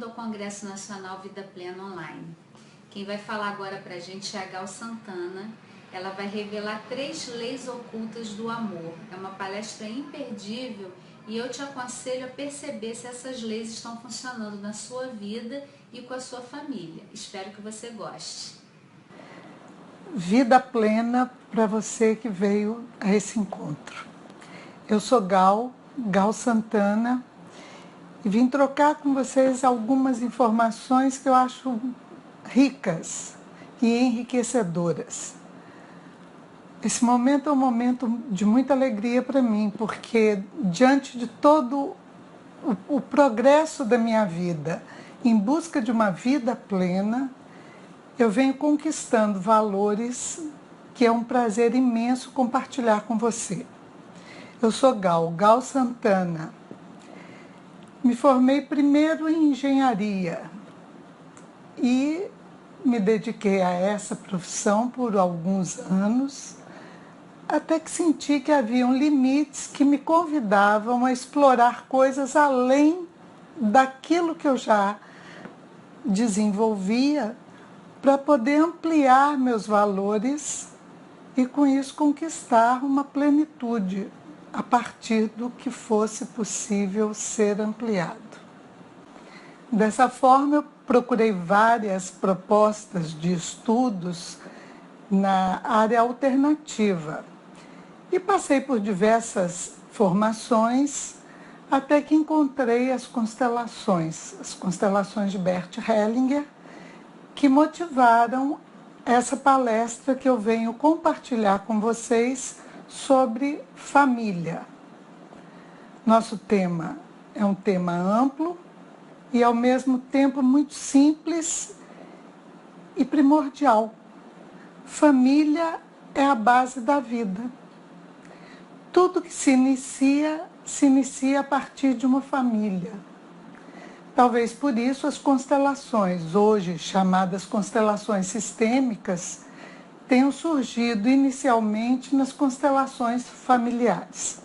ao Congresso Nacional Vida Plena Online. Quem vai falar agora pra gente é a Gal Santana. Ela vai revelar 3 leis ocultas do amor. É uma palestra imperdível e eu te aconselho a perceber se essas leis estão funcionando na sua vida e com a sua família. Espero que você goste. Vida plena para você que veio a esse encontro. Eu sou Gal Santana, e vim trocar com vocês algumas informações que eu acho ricas e enriquecedoras. Esse momento é um momento de muita alegria para mim, porque diante de todo o progresso da minha vida, em busca de uma vida plena, eu venho conquistando valores que é um prazer imenso compartilhar com você. Eu sou Gal Santana. Me formei primeiro em engenharia e me dediquei a essa profissão por alguns anos, até que senti que haviam limites que me convidavam a explorar coisas além daquilo que eu já desenvolvia, para poder ampliar meus valores e, com isso, conquistar uma plenitude a partir do que fosse possível ser ampliado. Dessa forma, eu procurei várias propostas de estudos na área alternativa e passei por diversas formações até que encontrei as constelações de Bert Hellinger, que motivaram essa palestra que eu venho compartilhar com vocês sobre família. Nosso tema é um tema amplo e, ao mesmo tempo, muito simples e primordial. Família é a base da vida. Tudo que se inicia a partir de uma família. Talvez por isso as constelações, hoje chamadas constelações sistêmicas, tenham surgido inicialmente nas constelações familiares.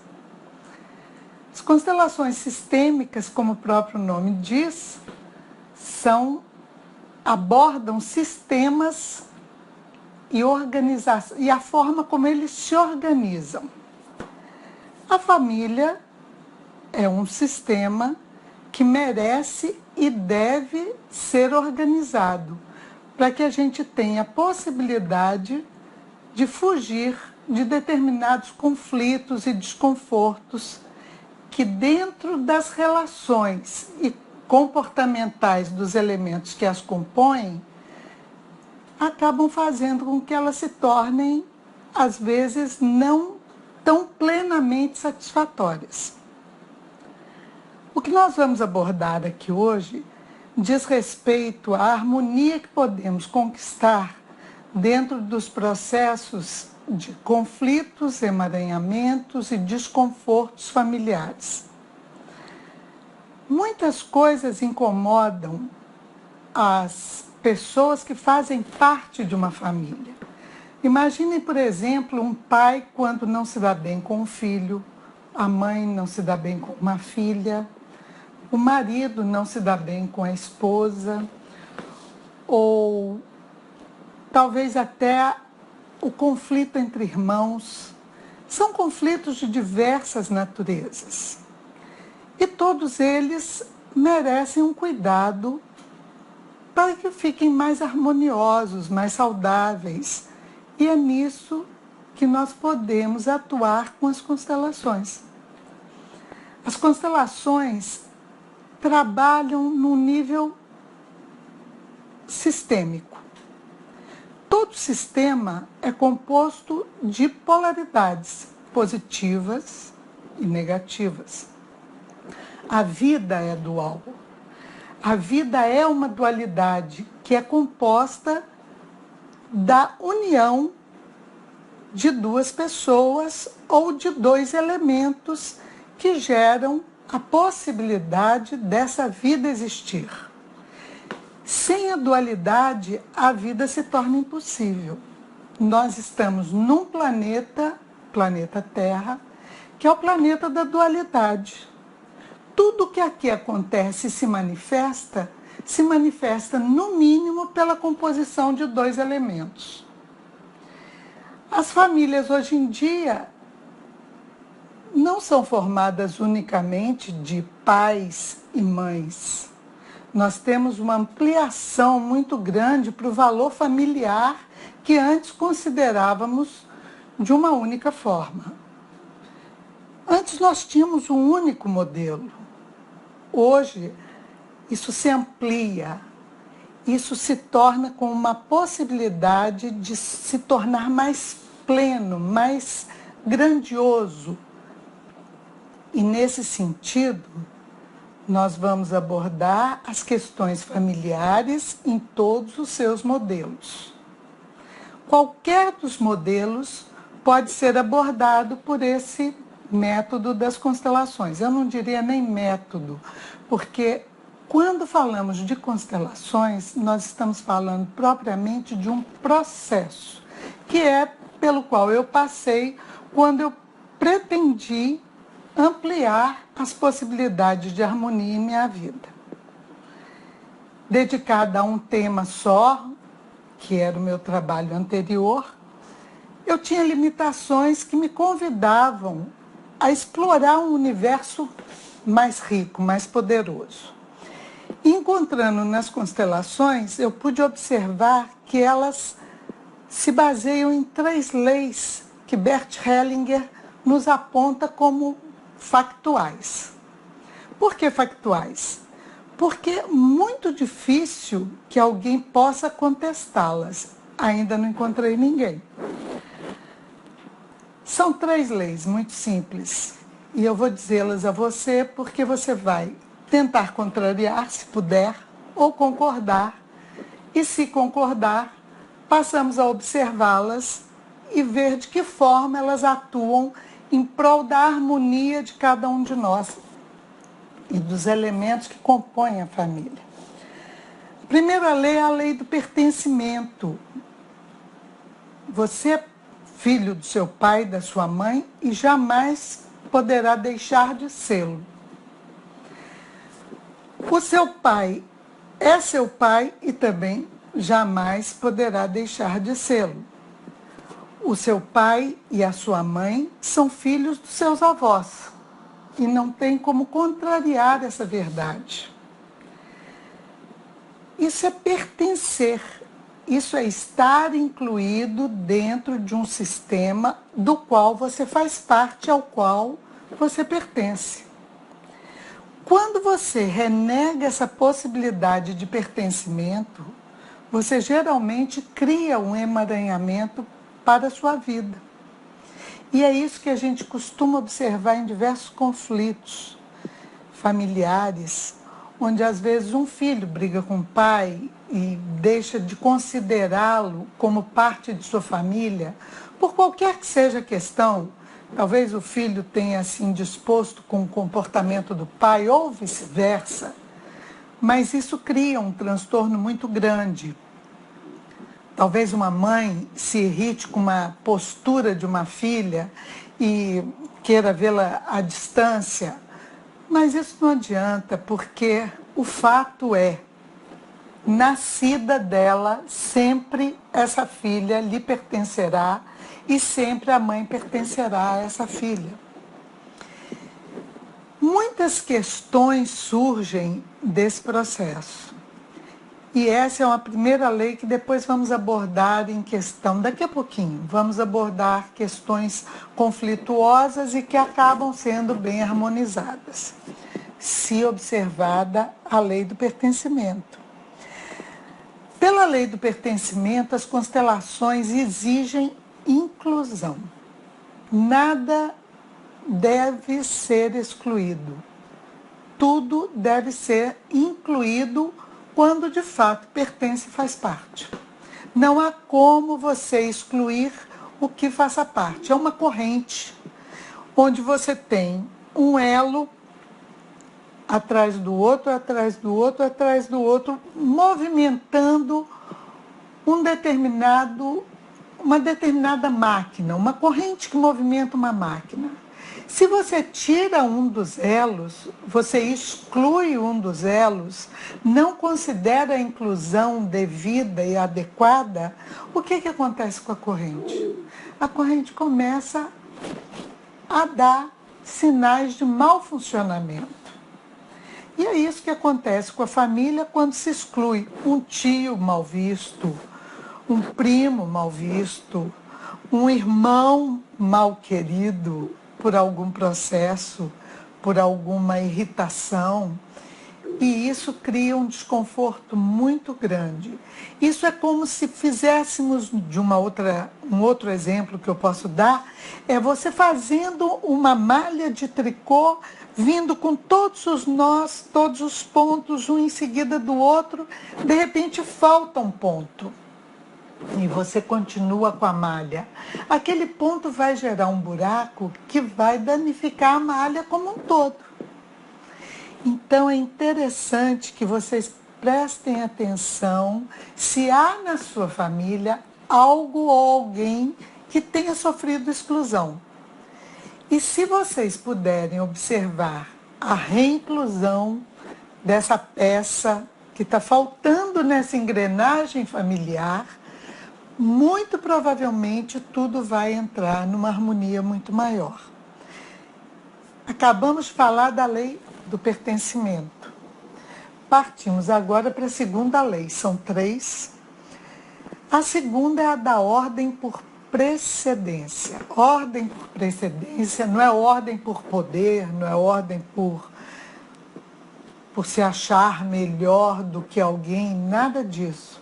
As constelações sistêmicas, como o próprio nome diz, abordam sistemas e a forma como eles se organizam. A família é um sistema que merece e deve ser organizado, para que a gente tenha a possibilidade de fugir de determinados conflitos e desconfortos que, dentro das relações e comportamentais dos elementos que as compõem, acabam fazendo com que elas se tornem, às vezes, não tão plenamente satisfatórias. O que nós vamos abordar aqui hoje diz respeito à harmonia que podemos conquistar dentro dos processos de conflitos, emaranhamentos e desconfortos familiares. Muitas coisas incomodam as pessoas que fazem parte de uma família. Imaginem, por exemplo, um pai quando não se dá bem com o filho, a mãe não se dá bem com uma filha, o marido não se dá bem com a esposa, ou talvez até o conflito entre irmãos. São conflitos de diversas naturezas. E todos eles merecem um cuidado para que fiquem mais harmoniosos, mais saudáveis. E é nisso que nós podemos atuar com as constelações. As constelações trabalham no nível sistêmico. Todo sistema é composto de polaridades positivas e negativas. A vida é dual. A vida é uma dualidade que é composta da união de 2 pessoas ou de 2 elementos que geram a possibilidade dessa vida existir. Sem a dualidade, a vida se torna impossível. Nós estamos num planeta Terra, que é o planeta da dualidade. Tudo que aqui acontece e se manifesta se manifesta, no mínimo, pela composição de 2 elementos. As famílias hoje em dia não são formadas unicamente de pais e mães. Nós temos uma ampliação muito grande para o valor familiar que antes considerávamos de uma única forma. Antes nós tínhamos um único modelo. Hoje, isso se amplia, isso se torna com uma possibilidade de se tornar mais pleno, mais grandioso. E nesse sentido, nós vamos abordar as questões familiares em todos os seus modelos. Qualquer dos modelos pode ser abordado por esse método das constelações. Eu não diria nem método, porque quando falamos de constelações, nós estamos falando propriamente de um processo, que é pelo qual eu passei quando eu pretendi ampliar as possibilidades de harmonia em minha vida. Dedicada a um tema só, que era o meu trabalho anterior, eu tinha limitações que me convidavam a explorar um universo mais rico, mais poderoso. E encontrando nas constelações, eu pude observar que elas se baseiam em 3 leis que Bert Hellinger nos aponta como factuais. Por que factuais? Porque é muito difícil que alguém possa contestá-las. Ainda não encontrei ninguém. São 3 leis muito simples. E eu vou dizê-las a você porque você vai tentar contrariar, se puder, ou concordar. E se concordar, passamos a observá-las e ver de que forma elas atuam em prol da harmonia de cada um de nós e dos elementos que compõem a família. A primeira lei é a lei do pertencimento. Você é filho do seu pai e da sua mãe e jamais poderá deixar de sê-lo. O seu pai é seu pai e também jamais poderá deixar de sê-lo. O seu pai e a sua mãe são filhos dos seus avós e não tem como contrariar essa verdade. Isso é pertencer, isso é estar incluído dentro de um sistema do qual você faz parte, ao qual você pertence. Quando você renega essa possibilidade de pertencimento, você geralmente cria um emaranhamento para a sua vida. E é isso que a gente costuma observar em diversos conflitos familiares, onde às vezes um filho briga com o pai e deixa de considerá-lo como parte de sua família, por qualquer que seja a questão. Talvez o filho tenha se indisposto com o comportamento do pai ou vice-versa, mas isso cria um transtorno muito grande. Talvez uma mãe se irrite com uma postura de uma filha e queira vê-la à distância, mas isso não adianta, porque o fato é, nascida dela, sempre essa filha lhe pertencerá e sempre a mãe pertencerá a essa filha. Muitas questões surgem desse processo. E essa é uma primeira lei que depois vamos abordar em questão, daqui a pouquinho, vamos abordar questões conflituosas e que acabam sendo bem harmonizadas, se observada a lei do pertencimento. Pela lei do pertencimento, as constelações exigem inclusão. Nada deve ser excluído. Tudo deve ser incluído quando de fato pertence e faz parte. Não há como você excluir o que faça parte. É uma corrente onde você tem um elo atrás do outro, atrás do outro, atrás do outro, movimentando uma determinada máquina, uma corrente que movimenta uma máquina. Se você tira um dos elos, você exclui um dos elos, não considera a inclusão devida e adequada, o que acontece com a corrente? A corrente começa a dar sinais de mau funcionamento. E é isso que acontece com a família quando se exclui um tio mal visto, um primo mal visto, um irmão mal querido por algum processo, por alguma irritação. E isso cria um desconforto muito grande. Isso é como se fizéssemos um outro exemplo que eu posso dar, é você fazendo uma malha de tricô, vindo com todos os nós, todos os pontos, um em seguida do outro, de repente falta um ponto. E você continua com a malha. Aquele ponto vai gerar um buraco que vai danificar a malha como um todo. Então é interessante que vocês prestem atenção se há na sua família algo ou alguém que tenha sofrido exclusão. E se vocês puderem observar a reinclusão dessa peça que está faltando nessa engrenagem familiar, muito provavelmente tudo vai entrar numa harmonia muito maior. Acabamos de falar da lei do pertencimento. Partimos agora para a segunda lei, são 3. A segunda é a da ordem por precedência. Ordem por precedência não é ordem por poder, não é ordem por se achar melhor do que alguém, nada disso.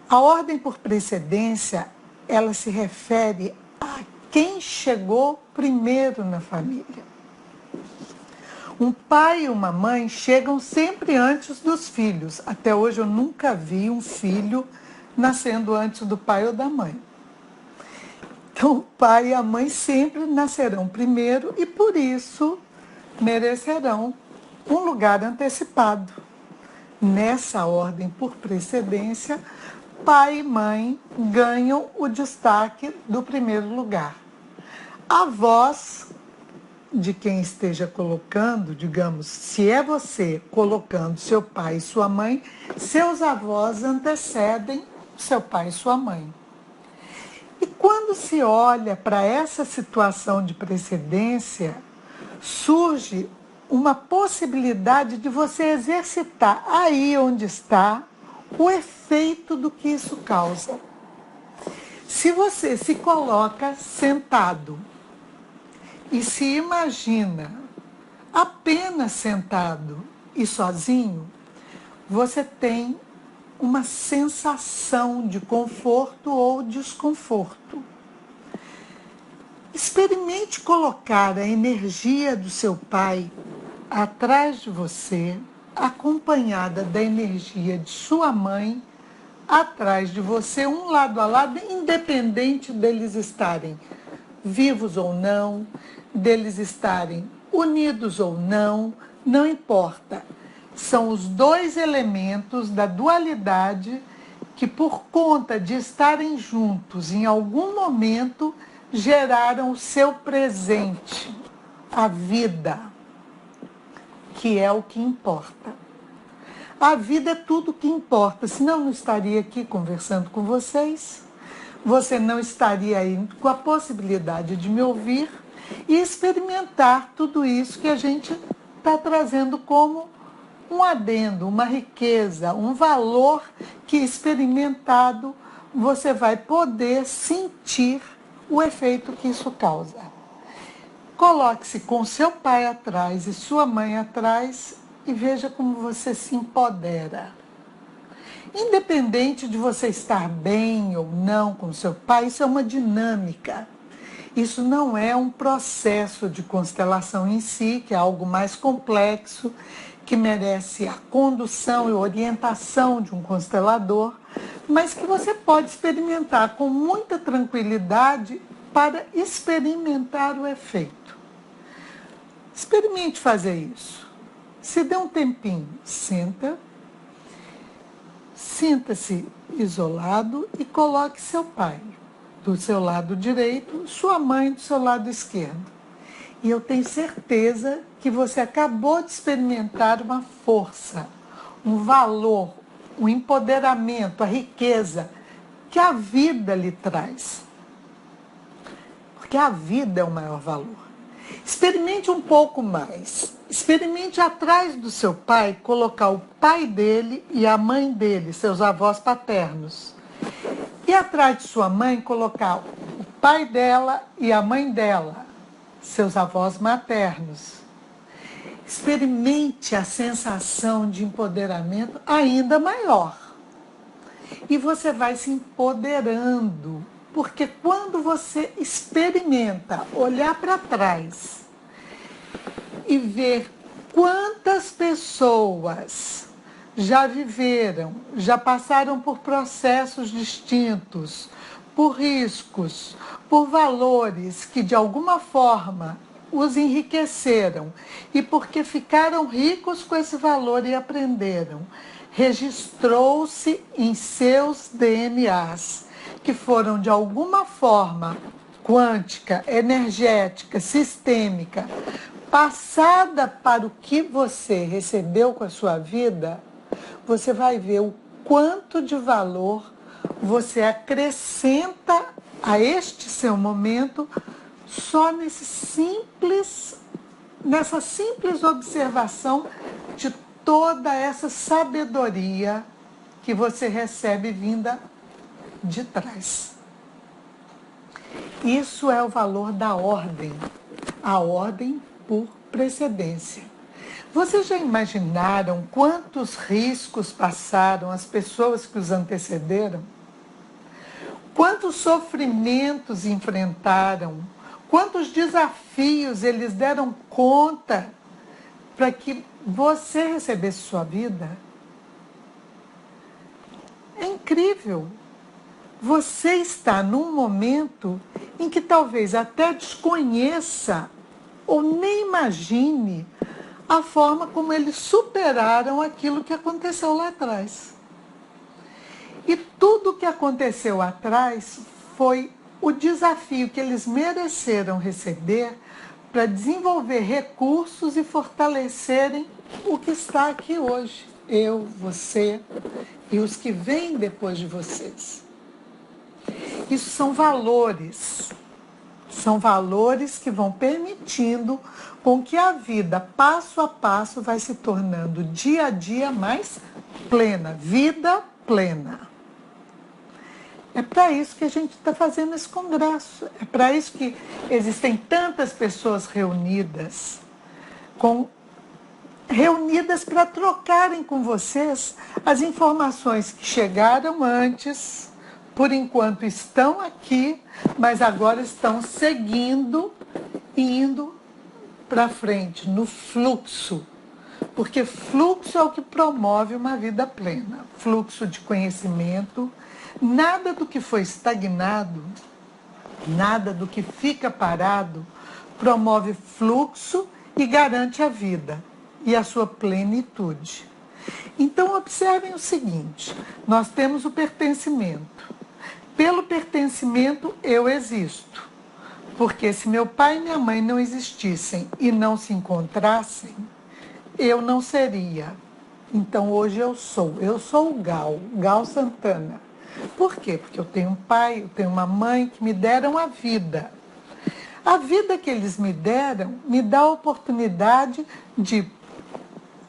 A ordem por precedência, ela se refere a quem chegou primeiro na família. Um pai e uma mãe chegam sempre antes dos filhos. Até hoje eu nunca vi um filho nascendo antes do pai ou da mãe. Então o pai e a mãe sempre nascerão primeiro e por isso merecerão um lugar antecipado. Nessa ordem por precedência, pai e mãe ganham o destaque do primeiro lugar. Avós de quem esteja colocando, digamos, se é você colocando seu pai e sua mãe, seus avós antecedem seu pai e sua mãe. E quando se olha para essa situação de precedência, surge uma possibilidade de você exercitar aí onde está o efeito do que isso causa. Se você se coloca sentado e se imagina apenas sentado e sozinho, você tem uma sensação de conforto ou desconforto. Experimente colocar a energia do seu pai atrás de você, acompanhada da energia de sua mãe atrás de você, um lado a lado, independente deles estarem vivos ou não, deles estarem unidos ou não, não importa. São os dois elementos da dualidade que, por conta de estarem juntos em algum momento, geraram o seu presente, a vida, que é o que importa. A vida é tudo o que importa, senão eu não estaria aqui conversando com vocês, você não estaria aí com a possibilidade de me ouvir e experimentar tudo isso que a gente está trazendo como um adendo, uma riqueza, um valor que, experimentado, você vai poder sentir o efeito que isso causa. Coloque-se com seu pai atrás e sua mãe atrás e veja como você se empodera. Independente de você estar bem ou não com seu pai, isso é uma dinâmica. Isso não é um processo de constelação em si, que é algo mais complexo, que merece a condução e orientação de um constelador, mas que você pode experimentar com muita tranquilidade para experimentar o efeito. Experimente fazer isso. Se dê um tempinho, sinta-se isolado e coloque seu pai do seu lado direito, sua mãe do seu lado esquerdo. E eu tenho certeza que você acabou de experimentar uma força, um valor, um empoderamento, a riqueza que a vida lhe traz. Porque a vida é o maior valor. Experimente um pouco mais. Experimente atrás do seu pai colocar o pai dele e a mãe dele, seus avós paternos. E atrás de sua mãe colocar o pai dela e a mãe dela, seus avós maternos. Experimente a sensação de empoderamento ainda maior. E você vai se empoderando. Porque quando você experimenta olhar para trás e ver quantas pessoas já viveram, já passaram por processos distintos, por riscos, por valores que de alguma forma os enriqueceram e porque ficaram ricos com esse valor e aprenderam, registrou-se em seus DNAs, que foram de alguma forma quântica, energética, sistêmica, passada para o que você recebeu com a sua vida, você vai ver o quanto de valor você acrescenta a este seu momento só nessa simples observação de toda essa sabedoria que você recebe vinda de trás. Isso é o valor da ordem, a ordem por precedência. Vocês já imaginaram quantos riscos passaram as pessoas que os antecederam? Quantos sofrimentos enfrentaram? Quantos desafios eles deram conta para que você recebesse sua vida? É incrível. Você está num momento em que talvez até desconheça ou nem imagine a forma como eles superaram aquilo que aconteceu lá atrás. E tudo o que aconteceu atrás foi o desafio que eles mereceram receber para desenvolver recursos e fortalecerem o que está aqui hoje. Eu, você e os que vêm depois de vocês. Isso são valores que vão permitindo com que a vida, passo a passo, vai se tornando dia a dia mais plena, vida plena. É para isso que a gente está fazendo esse congresso, é para isso que existem tantas pessoas reunidas para trocarem com vocês as informações que chegaram antes, por enquanto estão aqui, mas agora estão seguindo e indo para frente, no fluxo. Porque fluxo é o que promove uma vida plena. Fluxo de conhecimento, nada do que foi estagnado, nada do que fica parado, promove fluxo e garante a vida e a sua plenitude. Então, observem o seguinte, nós temos o pertencimento. Pelo pertencimento, eu existo. Porque se meu pai e minha mãe não existissem e não se encontrassem, eu não seria. Então, hoje eu sou o Gal Santana. Por quê? Porque eu tenho um pai, eu tenho uma mãe que me deram a vida. A vida que eles me deram me dá a oportunidade de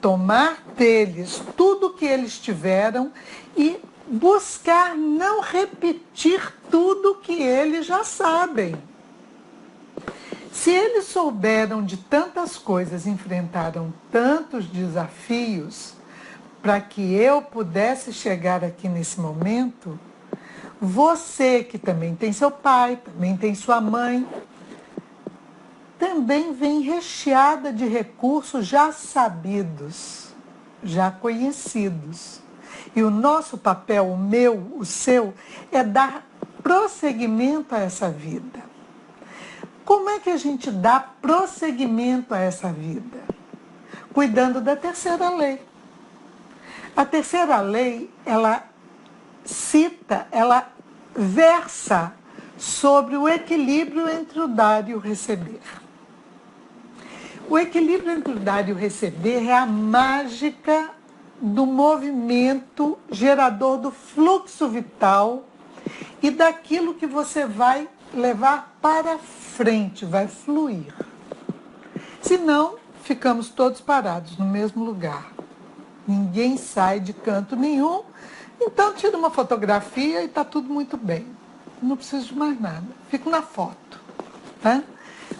tomar deles tudo que eles tiveram e buscar não repetir tudo que eles já sabem. Se eles souberam de tantas coisas, enfrentaram tantos desafios, para que eu pudesse chegar aqui nesse momento, você que também tem seu pai, também tem sua mãe, também vem recheada de recursos já sabidos, já conhecidos. E o nosso papel, o meu, o seu, é dar prosseguimento a essa vida. Como é que a gente dá prosseguimento a essa vida? Cuidando da terceira lei. A terceira lei, ela versa sobre o equilíbrio entre o dar e o receber. O equilíbrio entre o dar e o receber é a mágica do movimento gerador do fluxo vital e daquilo que você vai levar para frente, vai fluir. Senão, ficamos todos parados no mesmo lugar. Ninguém sai de canto nenhum, então tira uma fotografia e está tudo muito bem. Não preciso de mais nada, fico na foto. Tá?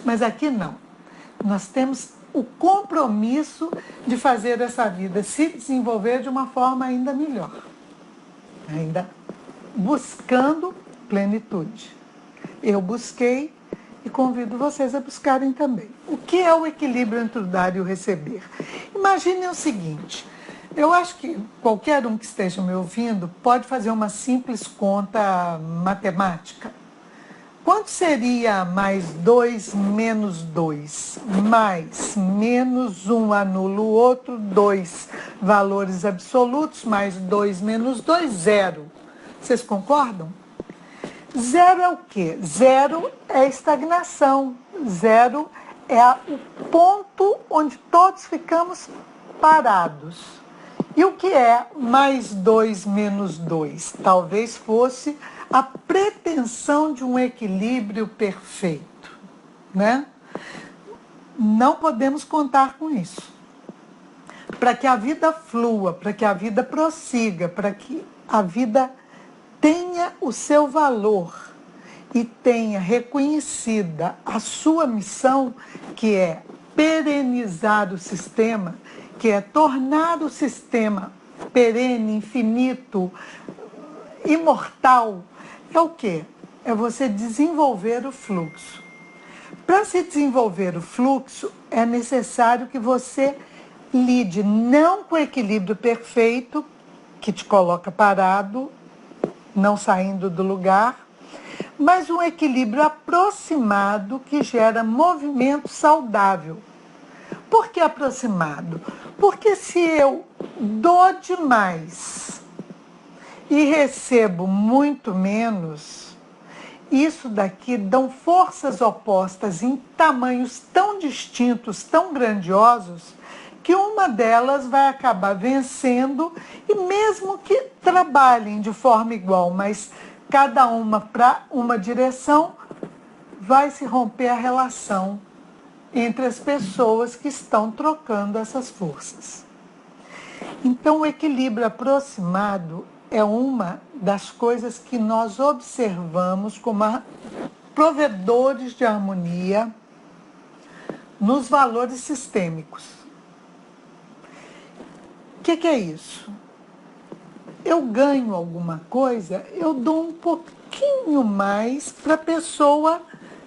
Mas aqui não. Nós temos o compromisso de fazer essa vida se desenvolver de uma forma ainda melhor. Ainda buscando plenitude. Eu busquei e convido vocês a buscarem também. O que é o equilíbrio entre o dar e o receber? Imaginem o seguinte, eu acho que qualquer um que esteja me ouvindo pode fazer uma simples conta matemática. Quanto seria mais 2 menos 2? Mais menos 1 anula o outro, 2 valores absolutos, mais 2 menos 2, 0. Vocês concordam? Zero é o quê? Zero é estagnação. Zero é o ponto onde todos ficamos parados. E o que é mais 2 menos 2? Talvez fosse a pretensão de um equilíbrio perfeito, né? Não podemos contar com isso. Para que a vida flua, para que a vida prossiga, para que a vida tenha o seu valor e tenha reconhecida a sua missão, que é perenizar o sistema, que é tornar o sistema perene, infinito, imortal, é o quê? É você desenvolver o fluxo. Para se desenvolver o fluxo, é necessário que você lide não com o equilíbrio perfeito, que te coloca parado, não saindo do lugar, mas um equilíbrio aproximado que gera movimento saudável. Por que aproximado? Porque se eu dou demais e recebo muito menos, isso daqui dão forças opostas em tamanhos tão distintos, tão grandiosos, que uma delas vai acabar vencendo, e mesmo que trabalhem de forma igual, mas cada uma para uma direção, vai se romper a relação entre as pessoas que estão trocando essas forças. Então, o equilíbrio aproximado é uma das coisas que nós observamos como provedores de harmonia nos valores sistêmicos. O que é isso? Eu ganho alguma coisa, eu dou um pouquinho mais para a pessoa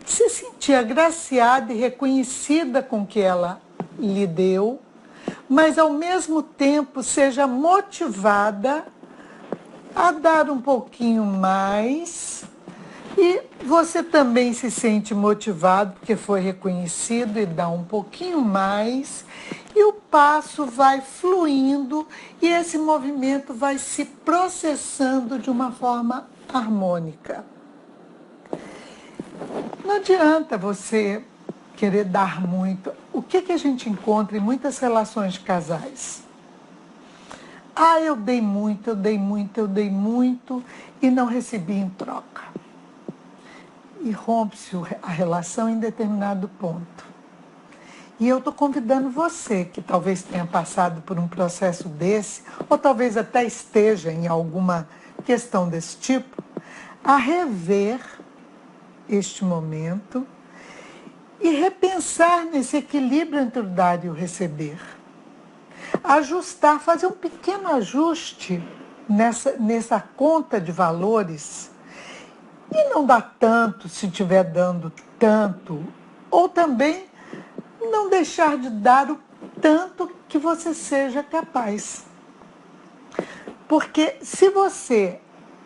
se sentir agraciada e reconhecida com o que ela lhe deu, mas ao mesmo tempo seja motivada a dar um pouquinho mais, e você também se sente motivado porque foi reconhecido e dá um pouquinho mais, e o passo vai fluindo e esse movimento vai se processando de uma forma harmônica. Não adianta você querer dar muito. O que a gente encontra em muitas relações de casais? Ah, eu dei muito, eu dei muito, eu dei muito e não recebi em troca. E rompe-se a relação em determinado ponto. E eu estou convidando você, que talvez tenha passado por um processo desse, ou talvez até esteja em alguma questão desse tipo, a rever este momento e repensar nesse equilíbrio entre o dar e o receber. Ajustar, fazer um pequeno ajuste nessa conta de valores e não dar tanto se estiver dando tanto, ou também não deixar de dar o tanto que você seja capaz. Porque se você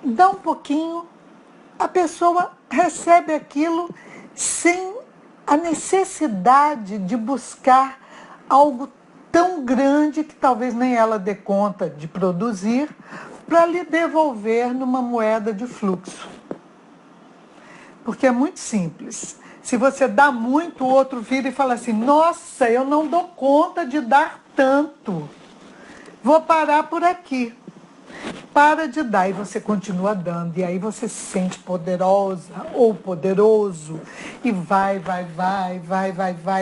dá um pouquinho, a pessoa recebe aquilo sem a necessidade de buscar algo tão grande que talvez nem ela dê conta de produzir para lhe devolver numa moeda de fluxo. Porque é muito simples. Se você dá muito, o outro vira e fala assim, nossa, eu não dou conta de dar tanto. Vou parar por aqui. Para de dar e você continua dando. E aí você se sente poderosa ou poderoso. E vai,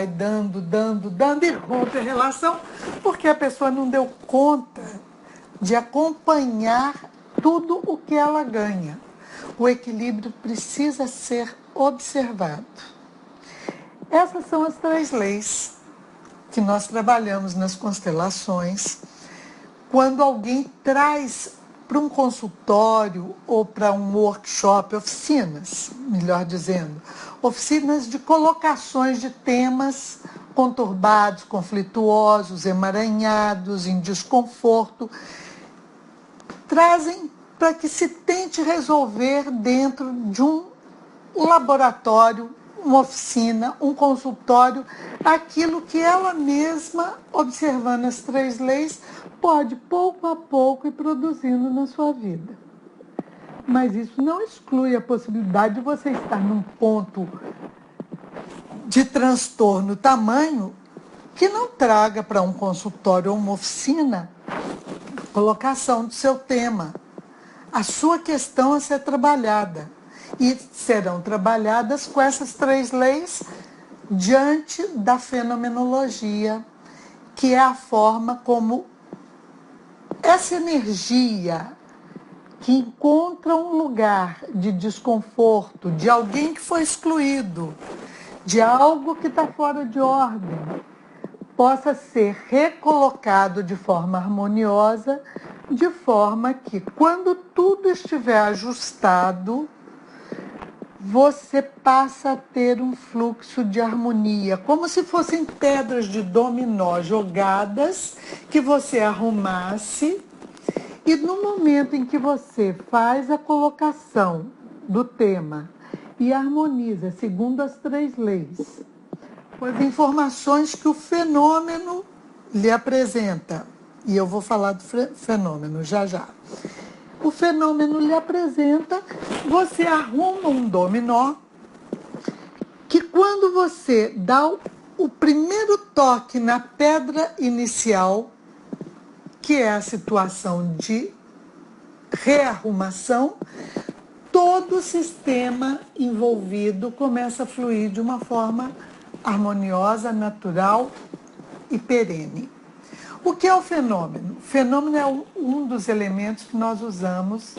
dando e rompe a relação. Porque a pessoa não deu conta de acompanhar tudo o que ela ganha. O equilíbrio precisa ser observado. Essas são as 3 leis que nós trabalhamos nas constelações. Quando alguém traz para um consultório ou para um workshop, oficinas, melhor dizendo, oficinas de colocações de temas conturbados, conflituosos, emaranhados, em desconforto, trazem para que se tente resolver dentro de um laboratório, uma oficina, um consultório, aquilo que ela mesma, observando as 3 leis, pode pouco a pouco ir produzindo na sua vida. Mas isso não exclui a possibilidade de você estar num ponto de transtorno tamanho que não traga para um consultório ou uma oficina a colocação do seu tema, a sua questão a ser trabalhada. E serão trabalhadas com essas 3 leis diante da fenomenologia, que é a forma como essa energia que encontra um lugar de desconforto, de alguém que foi excluído, de algo que está fora de ordem, possa ser recolocado de forma harmoniosa, de forma que, quando tudo estiver ajustado, você passa a ter um fluxo de harmonia, como se fossem pedras de dominó jogadas, que você arrumasse, e no momento em que você faz a colocação do tema e harmoniza segundo as 3 leis, com as informações que o fenômeno lhe apresenta, e eu vou falar do fenômeno já já. O fenômeno lhe apresenta, você arruma um dominó, que quando você dá o primeiro toque na pedra inicial, que é a situação de rearrumação, todo o sistema envolvido começa a fluir de uma forma harmoniosa, natural e perene. O que é o fenômeno? O fenômeno é um dos elementos que nós usamos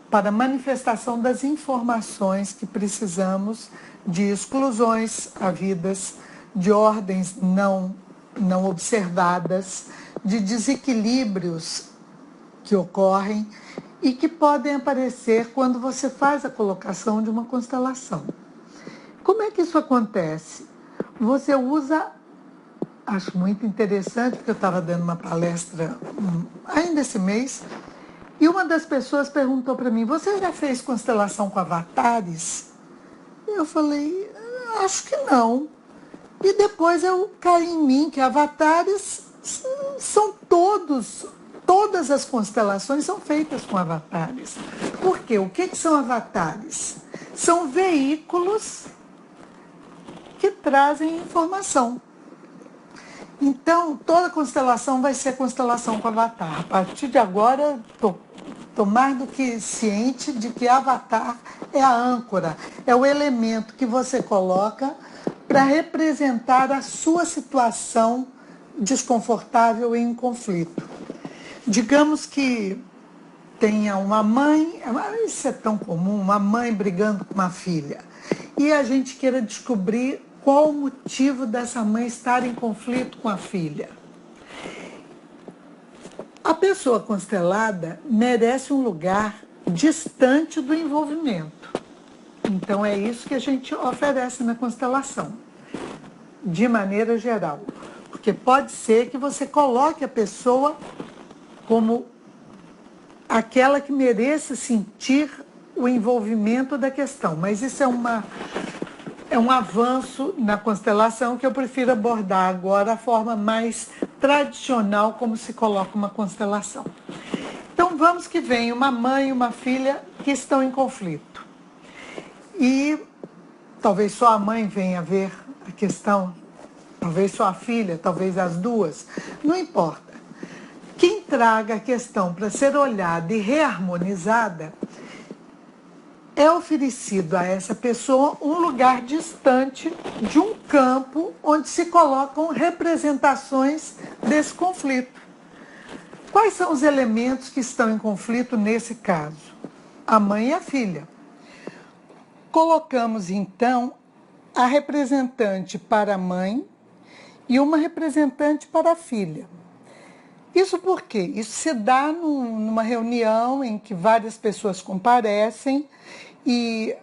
para manifestação das informações que precisamos de exclusões havidas, de ordens não observadas, de desequilíbrios que ocorrem e que podem aparecer quando você faz a colocação de uma constelação. Como é que isso acontece? Você usa... Acho muito interessante, porque eu estava dando uma palestra ainda esse mês, e uma das pessoas perguntou para mim, você já fez constelação com avatares? Eu falei, acho que não. E depois eu caí em mim, que avatares são todas as constelações são feitas com avatares. Por quê? O que são avatares? São veículos que trazem informação. Então, toda constelação vai ser constelação com avatar. A partir de agora, estou mais do que ciente de que avatar é a âncora, é o elemento que você coloca para representar a sua situação desconfortável e em conflito. Digamos que tenha uma mãe, isso é tão comum, uma mãe brigando com uma filha, e a gente queira descobrir qual o motivo dessa mãe estar em conflito com a filha. A pessoa constelada merece um lugar distante do envolvimento. Então é isso que a gente oferece na constelação, de maneira geral. Porque pode ser que você coloque a pessoa como aquela que mereça sentir o envolvimento da questão, mas isso é um avanço na constelação que eu prefiro abordar agora, a forma mais tradicional como se coloca uma constelação. Então vamos que vem uma mãe e uma filha que estão em conflito. E talvez só a mãe venha ver a questão, talvez só a filha, talvez as duas, não importa. Quem traga a questão para ser olhada e reharmonizada é oferecido a essa pessoa um lugar distante de um campo onde se colocam representações desse conflito. Quais são os elementos que estão em conflito nesse caso? A mãe e a filha. Colocamos, então, a representante para a mãe e uma representante para a filha. Isso por quê? Isso se dá numa reunião em que várias pessoas comparecem e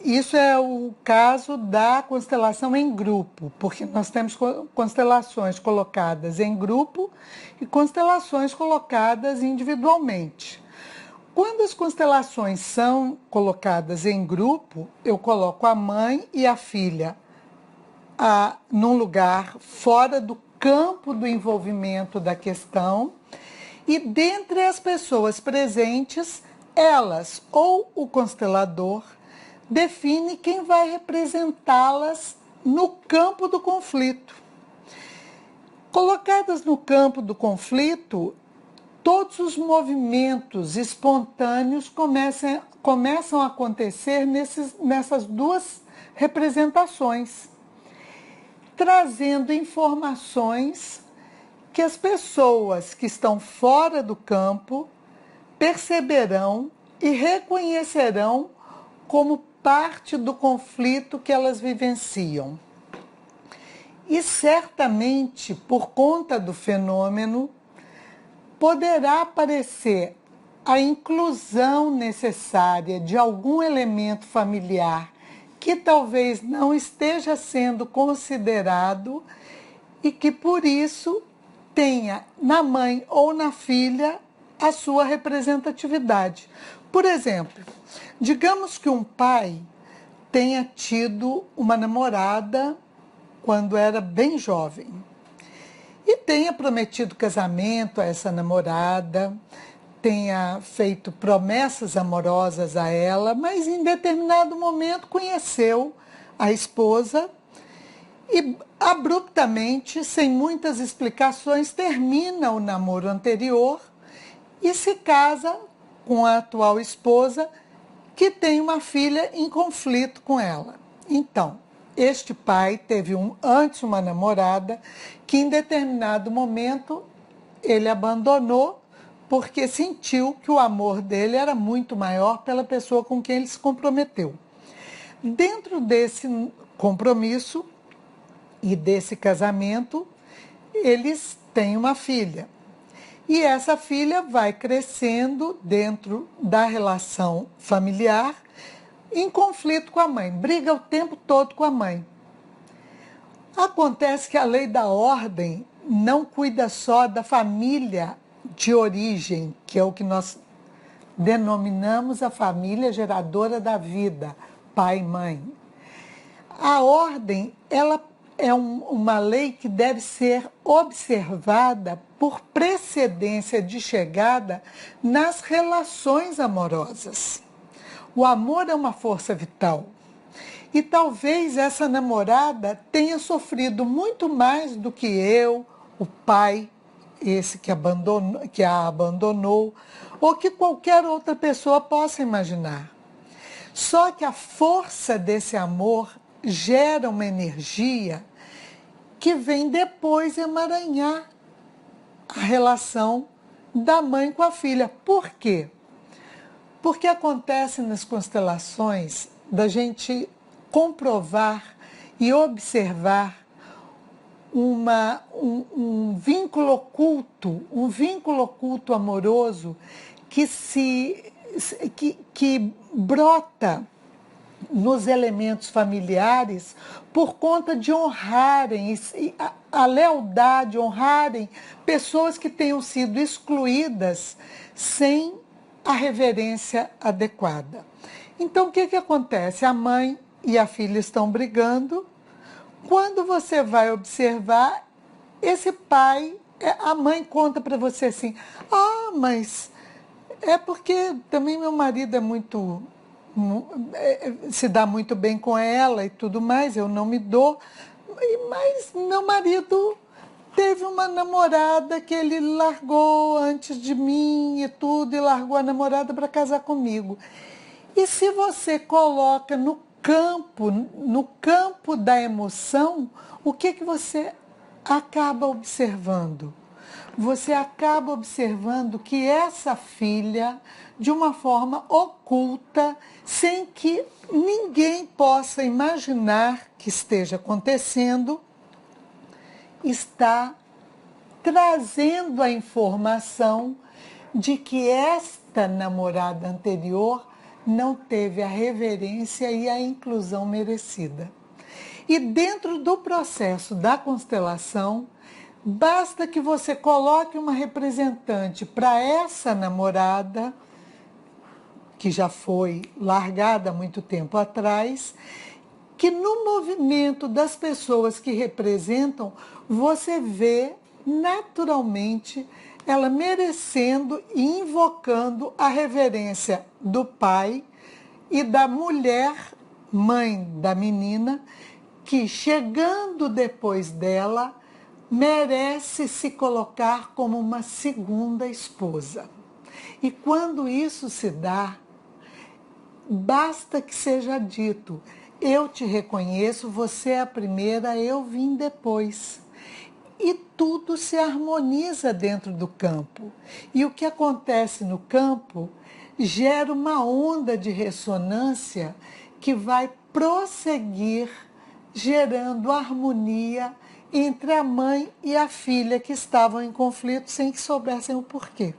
isso é o caso da constelação em grupo, porque nós temos constelações colocadas em grupo e constelações colocadas individualmente. Quando as constelações são colocadas em grupo, eu coloco a mãe e a filha num lugar fora do campo do envolvimento da questão, e dentre as pessoas presentes, elas ou o constelador define quem vai representá-las no campo do conflito. Colocadas no campo do conflito, todos os movimentos espontâneos começam a acontecer nessas duas representações, trazendo informações que as pessoas que estão fora do campo perceberão e reconhecerão como parte do conflito que elas vivenciam. E certamente, por conta do fenômeno, poderá aparecer a inclusão necessária de algum elemento familiar que talvez não esteja sendo considerado e que, por isso, tenha na mãe ou na filha a sua representatividade. Por exemplo, digamos que um pai tenha tido uma namorada quando era bem jovem e tenha prometido casamento a essa namorada, tenha feito promessas amorosas a ela, mas em determinado momento conheceu a esposa e abruptamente, sem muitas explicações, termina o namoro anterior e se casa com a atual esposa, que tem uma filha em conflito com ela. Então, este pai teve antes uma namorada que em determinado momento ele abandonou porque sentiu que o amor dele era muito maior pela pessoa com quem ele se comprometeu. Dentro desse compromisso e desse casamento, eles têm uma filha. E essa filha vai crescendo dentro da relação familiar, em conflito com a mãe, briga o tempo todo com a mãe. Acontece que a lei da ordem não cuida só da família de origem, que é o que nós denominamos a família geradora da vida, pai e mãe. A ordem, ela é uma lei que deve ser observada por precedência de chegada nas relações amorosas. O amor é uma força vital. E talvez essa namorada tenha sofrido muito mais do que eu, o pai, esse que a abandonou, ou que qualquer outra pessoa possa imaginar. Só que a força desse amor gera uma energia que vem depois emaranhar a relação da mãe com a filha. Por quê? Porque acontece nas constelações da gente comprovar e observar um vínculo oculto amoroso que brota nos elementos familiares por conta de honrarem a lealdade, honrarem pessoas que tenham sido excluídas sem a reverência adequada. Então, o que acontece? A mãe e a filha estão brigando. Quando você vai observar, esse pai, a mãe conta para você assim, mas é porque também meu marido é muito se dá muito bem com ela e tudo mais, eu não me dou, mas meu marido teve uma namorada que ele largou antes de mim e tudo, e largou a namorada para casar comigo. E se você coloca no campo da emoção, o que você acaba observando? Você acaba observando que essa filha, de uma forma oculta, sem que ninguém possa imaginar que esteja acontecendo, está trazendo a informação de que esta namorada anterior não teve a reverência e a inclusão merecida. E dentro do processo da constelação, basta que você coloque uma representante para essa namorada, que já foi largada há muito tempo atrás, que no movimento das pessoas que representam, você vê naturalmente ela merecendo e invocando a reverência do pai e da mulher, mãe da menina, que chegando depois dela, merece se colocar como uma segunda esposa. E quando isso se dá, basta que seja dito: eu te reconheço, você é a primeira, eu vim depois. E tudo se harmoniza dentro do campo. E o que acontece no campo gera uma onda de ressonância que vai prosseguir gerando harmonia entre a mãe e a filha que estavam em conflito sem que soubessem o porquê.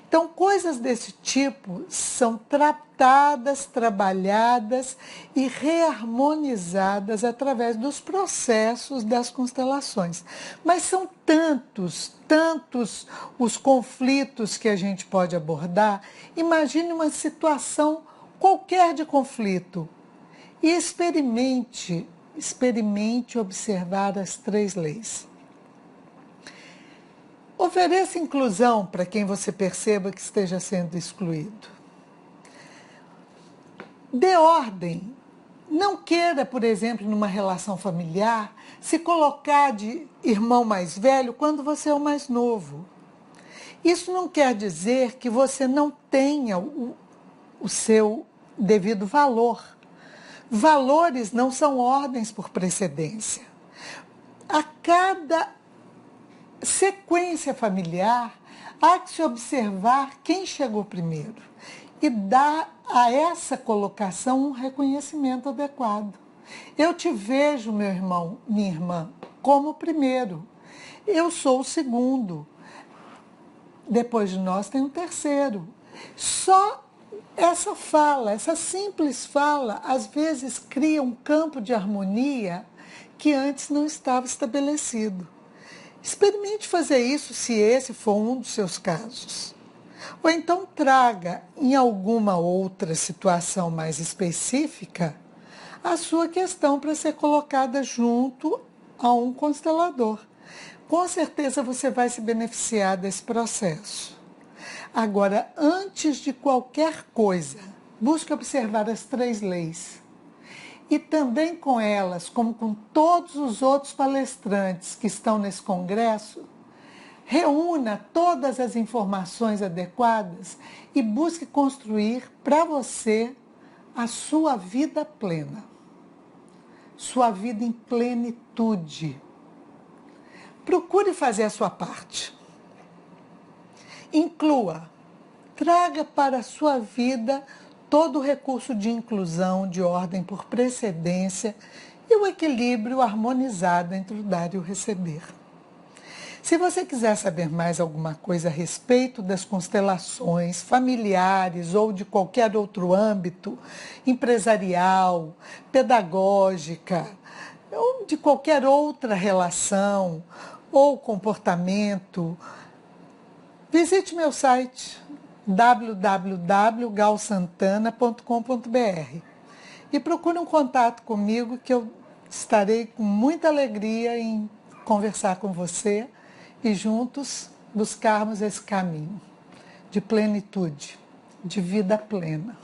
Então, coisas desse tipo são tratadas, trabalhadas e reharmonizadas através dos processos das constelações. Mas são tantos os conflitos que a gente pode abordar. Imagine uma situação qualquer de conflito e experimente observar as 3 leis. Ofereça inclusão para quem você perceba que esteja sendo excluído. Dê ordem. Não queira, por exemplo, numa relação familiar, se colocar de irmão mais velho quando você é o mais novo. Isso não quer dizer que você não tenha o seu devido valor. Valores não são ordens por precedência. A cada sequência familiar, há que se observar quem chegou primeiro e dar a essa colocação um reconhecimento adequado. Eu te vejo, meu irmão, minha irmã, como o primeiro. Eu sou o segundo. Depois de nós tem o terceiro. Só essa fala, essa simples fala, às vezes cria um campo de harmonia que antes não estava estabelecido. Experimente fazer isso se esse for um dos seus casos. Ou então traga, em alguma outra situação mais específica, a sua questão para ser colocada junto a um constelador. Com certeza você vai se beneficiar desse processo. Agora, antes de qualquer coisa, busque observar as 3 leis. E também com elas, como com todos os outros palestrantes que estão nesse congresso, reúna todas as informações adequadas e busque construir para você a sua vida plena, sua vida em plenitude. Procure fazer a sua parte. Inclua, traga para a sua vida todo o recurso de inclusão, de ordem por precedência e o equilíbrio harmonizado entre o dar e o receber. Se você quiser saber mais alguma coisa a respeito das constelações familiares ou de qualquer outro âmbito, empresarial, pedagógica, ou de qualquer outra relação ou comportamento, visite meu site www.galsantana.com.br e procure um contato comigo que eu estarei com muita alegria em conversar com você e juntos buscarmos esse caminho de plenitude, de vida plena.